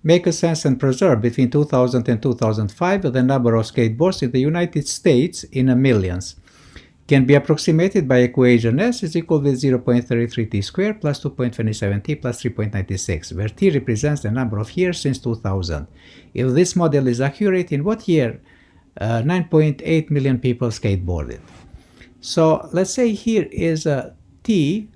make a sense and preserve between 2000 and 2005 the number of skateboards in the United States in millions. Can be approximated by equation S is equal to 0.33 t squared plus 2.27 t plus 3.96, where t represents the number of years since 2000. If this model is accurate, in what year 9.8 million people skateboarded? So let's say here is a t,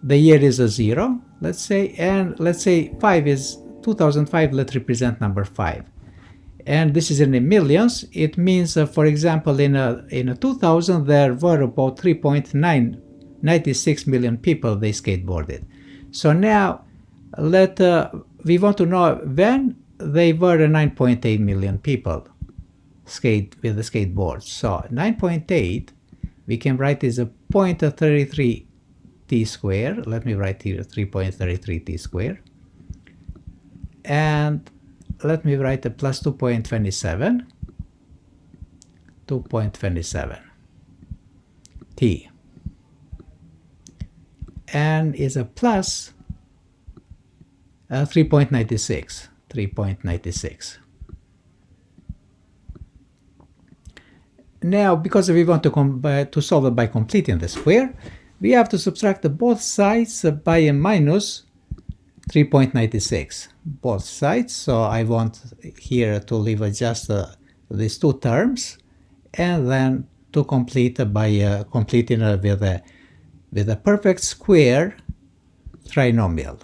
the year is a 0, let's say, and let's say 5 is 2005, let's represent number 5. And this is in the millions. It means, for example, in 2000, there were about 3.96 million people they skateboarded. So now, we want to know when they were 9.8 million people skate with the skateboards. So 9.8, we can write as a 0.33 t squared. Let me write here 3.33 t squared. And let me write a plus 2.27 t, and is a plus 3.96. Now, because we want to solve it by completing the square, we have to subtract both sides by a minus 3.96, both sides. So I want here to leave just these two terms, and then to complete by completing with a perfect square trinomial,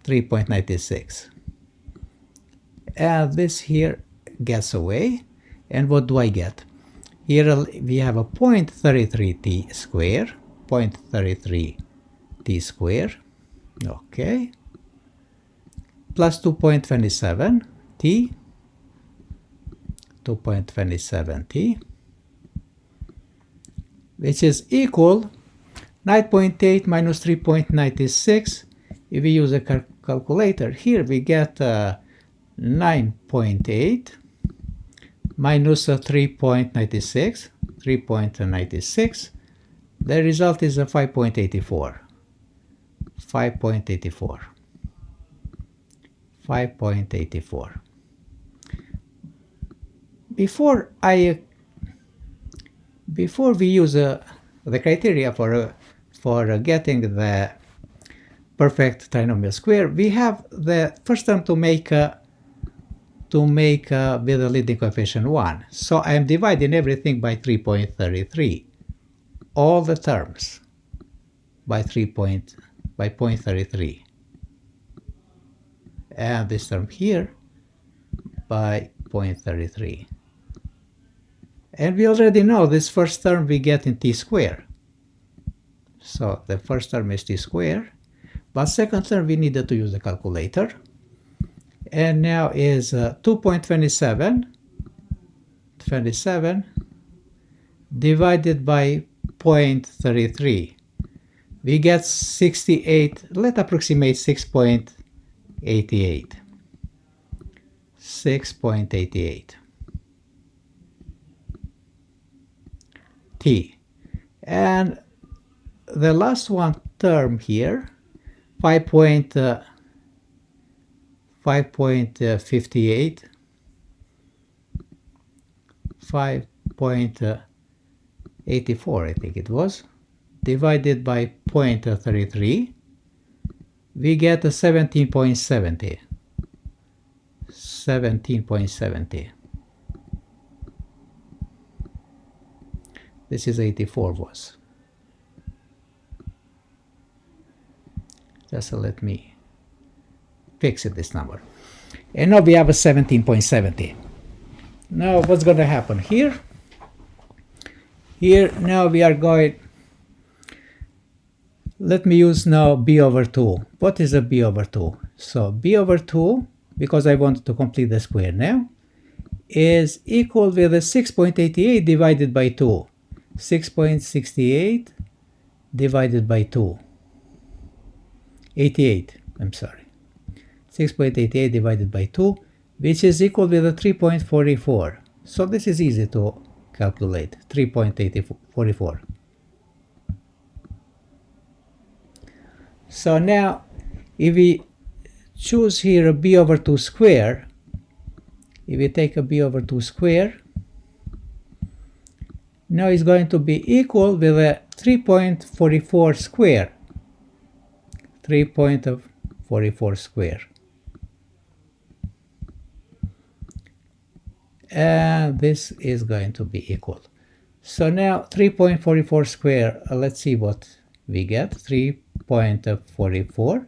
3.96. And this here gets away, and what do I get? Here we have a 0.33 t squared, 0.33 t squared. Okay, plus 2.27 t, 2.27 t, which is equal 9.8 minus 3.96. If we use a calculator, here we get 9.8 minus 3.96. The result is a 5.84. 5.84. Before we use the criteria for getting the perfect trinomial square, we have the first term to make with the leading coefficient 1. So I am dividing everything by 3.33. All the terms by 0.33, and this term here by 0.33. And we already know this first term we get in t squared. So the first term is t squared, but second term we needed to use the calculator. And now is 2.27 divided by 0.33. We get 68, let's approximate 6.88. 6.88 t. And the last one term here, 5.58, 5.84, I think it was, divided by 0.33, we get a 17.70. 17.70. This is 84 was. Just let me fix it, this number. And now we have a 17.70. Now what's going to happen here? Here now we are going, let me use now b over 2. What is a b over 2? So b over 2, because I want to complete the square now, is equal with a 6.88 divided by 2. 6.68 divided by 2. 88, I'm sorry. 6.88 divided by 2, which is equal with a 3.44. So this is easy to calculate, 3.44. So now, if we choose here a b over 2 square, if we take a b over 2 square, now it's going to be equal with a 3.44 square. 3.44 square. And this is going to be equal. So now 3.44 square, let's see what we get. 3.44.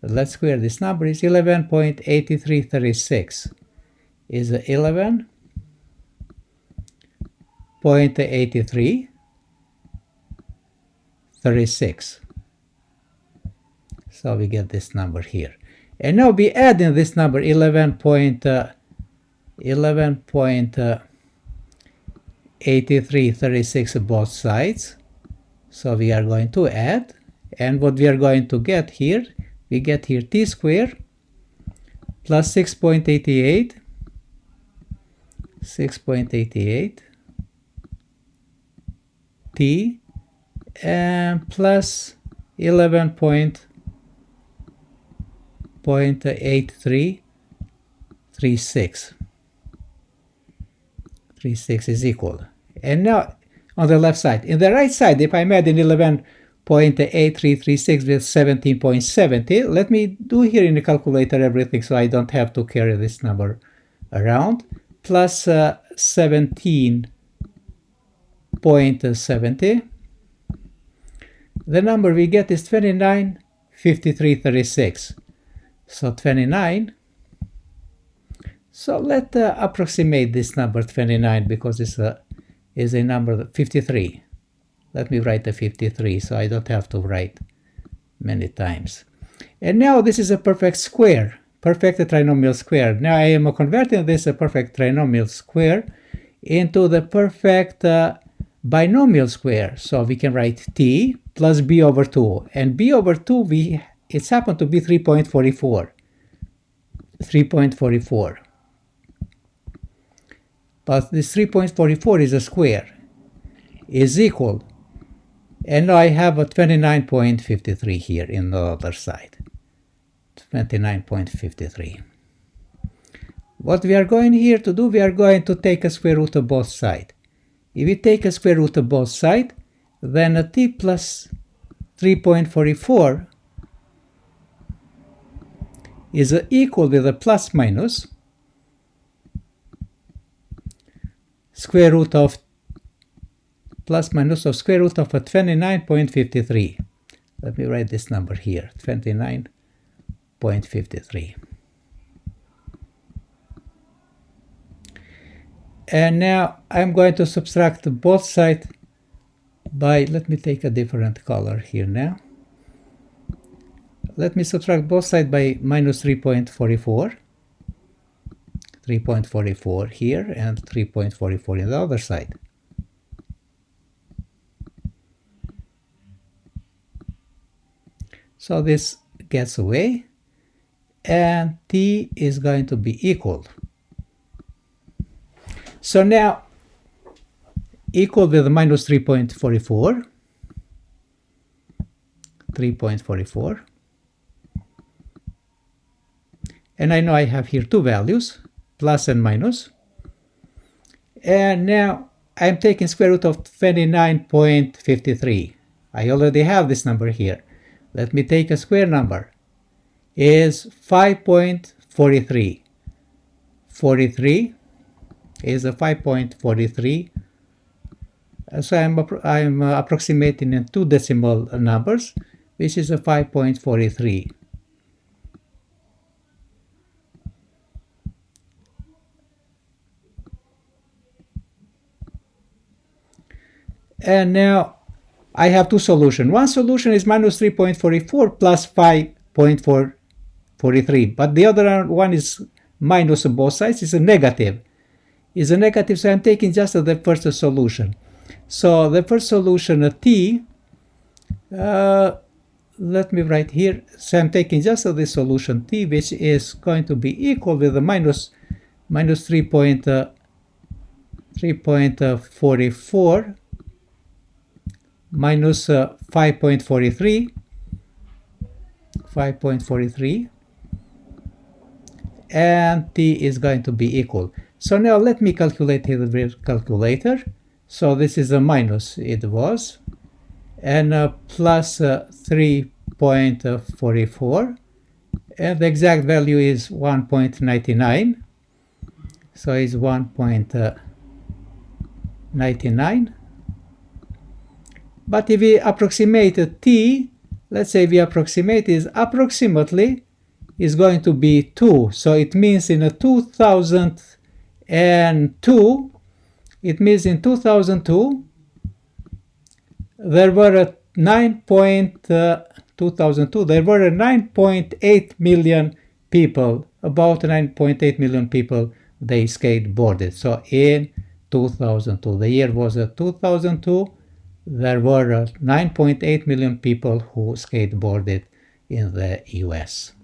Let's square this number, is 11.8336. Is 11.8336. So we get this number here. And now we add in this number 11.8336 both sides. So we are going to add, and what we are going to get here, we get here t squared plus 6.88 t and plus 11.8336 is equal. And now on the left side, in the right side, if I'm adding 11.8336 with 17.70, let me do here in the calculator everything so I don't have to carry this number around, plus 17.70. The number we get is 29.5336. So 29. So let's approximate this number 29 because it's a number 53. Let me write the 53 so I don't have to write many times. And now this is a perfect square, perfect trinomial square. Now I am converting this a perfect trinomial square into the perfect binomial square. So we can write t plus b over 2. And b over 2, it's happened to be 3.44. 3.44. But this 3.44 is a square, is equal. And now I have a 29.53 here in the other side. 29.53. What we are going here to do, we are going to take a square root of both sides. If we take a square root of both sides, then a t plus 3.44 is equal with a plus minus square root of plus minus of square root of a 29.53. Let me write this number here, 29.53. And now I'm going to subtract both sides by, let me take a different color here now. Let me subtract both sides by minus 3.44. 3.44 here and 3.44 in the other side. So this gets away, and t is going to be equal. So now, equal with minus 3.44. 3.44. And I know I have here two values, plus and minus. And now I'm taking square root of 29.53. I already have this number here. Let me take a square number. Is 5.43. 43 is a 5.43. So I'm approximating in two decimal numbers, which is a 5.43. And now I have two solutions. One solution is minus 3.44 plus 5.43, but the other one is minus on both sides. It's a negative. It's a negative, so I'm taking just the first solution. So the first solution, t, let me write here. So I'm taking just the solution t, which is going to be equal with the minus 3.44 minus 5.43, and t is going to be equal. So now let me calculate it with the calculator. So this is a minus, it was, and plus 3.44, and the exact value is 1.99. So it's 1.99. But if we approximate t, let's say we approximate is approximately is going to be 2. So it means in 2002, it means in 2002 there were 9.8 million people, about 9.8 million people they skateboarded. So in 2002, the year was 2002, there were 9.8 million people who skateboarded in the US.